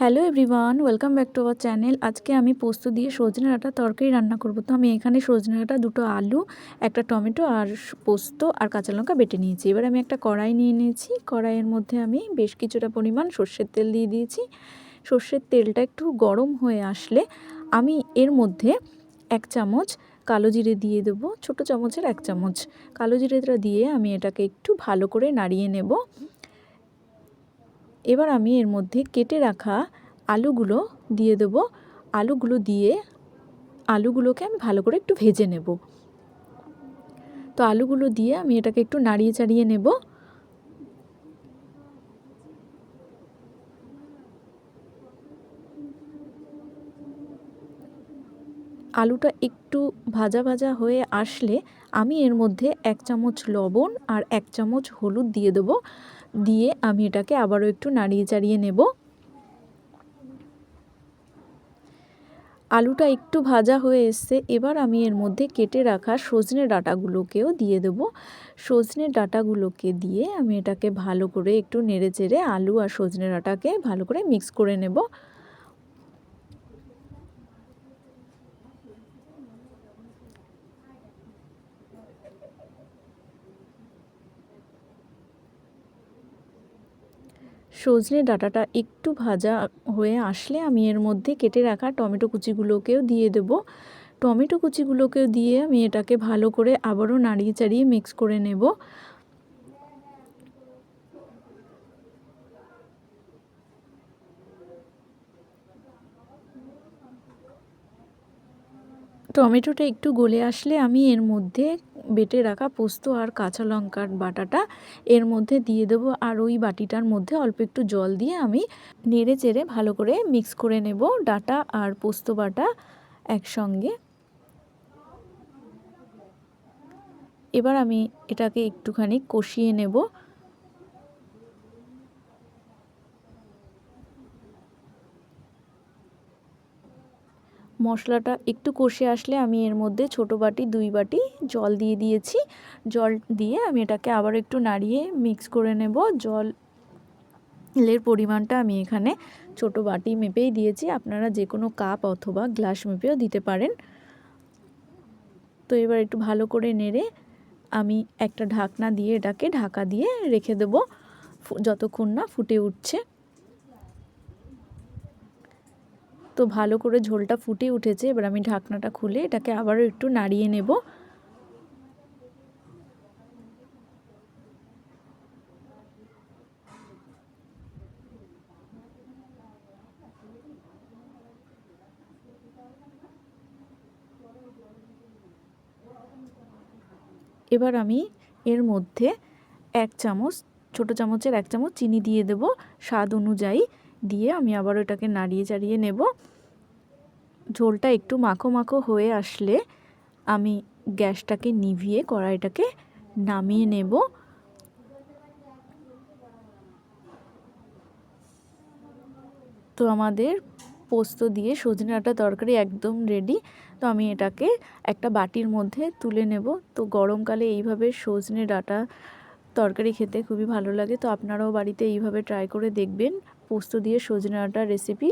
Hello everyone, welcome back to our channel. আজকে আমি পোস্ত দিয়ে সজনে ডাঁটা তরকারি রান্না করব। তো আমি এখানে সজনে ডাঁটা, দুটো আলু, একটা টমেটো আর পোস্ত আর কাঁচা লঙ্কা বেটে নিয়েছি। এবার আমি একটা কড়াই নিয়ে নিয়েছি। কড়াইয়ের মধ্যে আমি বেশ কিছুটা পরিমাণ সর্ষের তেল দিয়ে দিয়েছি। সর্ষের তেলটা একটু গরম হয়ে আসলে আমি এর মধ্যে 1 চামচ কালো জিরে দিয়ে দেবো। ছোটো চামচের 1 চামচ কালো জিরেটা দিয়ে আমি এটাকে একটু ভালো করে নাড়িয়ে নেব। এবার আমি এর মধ্যে কেটে রাখা আলুগুলো দিয়ে দেব। আলুগুলো দিয়ে আলুগুলোকে আমি ভালো করে একটু ভেজে নেব। তো আলুগুলো দিয়ে আমি এটাকে একটু নাড়িয়ে চাড়িয়ে নেব। আলুটা একটু ভাজা ভাজা হয়ে আসলে আমি এর মধ্যে 1 চামচ লবণ আর 1 চামচ হলুদ দিয়ে দেব। দিয়ে আমি এটাকে আবারও একটু নাড়িয়ে চাড়িয়ে নেব। আলুটা একটু ভাজা হয়ে এসছে। এবার আমি এর মধ্যে কেটে রাখা সজনে ডাঁটাগুলোকেও দিয়ে দেব। সজনে ডাঁটাগুলোকে দিয়ে আমি এটাকে ভালো করে একটু নেড়ে চেড়ে আলু আর সজনে ডাঁটাকে ভালো করে মিক্স করে নেব। সজনে ডাঁটাটা একটু ভাজা হয়ে আসলে আমি এর মধ্যে কেটে রাখা টমেটো কুচিগুলোকেও দিয়ে দেব। টমেটো কুচিগুলোকেও দিয়ে আমি এটাকে ভালো করে আবারও নাড়িয়ে চাড়িয়ে মিক্স করে নেব। টমেটোটা একটু গলে আসলে আমি এর মধ্যে বেটে রাখা পোস্ত আর কাঁচা লঙ্কার বাটাটা এর মধ্যে দিয়ে দেবো। আর ওই বাটিটার মধ্যে অল্প একটু জল দিয়ে আমি নেড়ে চেড়ে ভালো করে মিক্স করে নেব ডাঁটা আর পোস্ত বাটা একসঙ্গে। এবার আমি এটাকে একটুখানি কষিয়ে নেব। মশলাটা একটু কষে আসলে আমি এর মধ্যে ছোটো বাটি 2 বাটি জল দিয়ে দিয়েছি। জল দিয়ে আমি এটাকে আবার একটু নাড়িয়ে মিক্স করে নেব। জলের পরিমাণটা আমি এখানে ছোটো বাটি মেপেই দিয়েছি, আপনারা যে কোনো কাপ অথবা গ্লাস মেপেও দিতে পারেন। তো এবার একটু ভালো করে নেড়ে আমি একটা ঢাকনা দিয়ে এটাকে ঢাকা দিয়ে রেখে দেব যতক্ষণ না ফুটে উঠছে। তো ভালো করে ঝোলটা ফুটে উঠেছে। এবার আমি ঢাকনাটা খুলে এটাকে আবারও একটু নাড়িয়ে নেব। এবার আমি এর মধ্যে 1 চামচ, ছোটো চামচের 1 চামচ চিনি দিয়ে দেব স্বাদ অনুযায়ী। দিয়ে আমি আবার এটাকে নাড়িয়ে চাড়িয়ে নেব। ঝোলটা একটু মাখো মাখো হয়ে আসলে আমি গ্যাসটাকে নিভিয়ে কড়াইটাকে নামিয়ে নেব। তো আমাদের পোস্ত দিয়ে সজনে ডাঁটা তরকারি একদম রেডি। তো আমি এটাকে একটা বাটির মধ্যে তুলে নেব। তো গরমকালে এইভাবে সজনে ডাঁটা তরকারি খেতে খুবই ভালো লাগে। তো আপনারাও বাড়িতে এইভাবে ট্রাই করে দেখবেন পোস্ত দিয়ে সজনে ডাঁটার রেসিপি।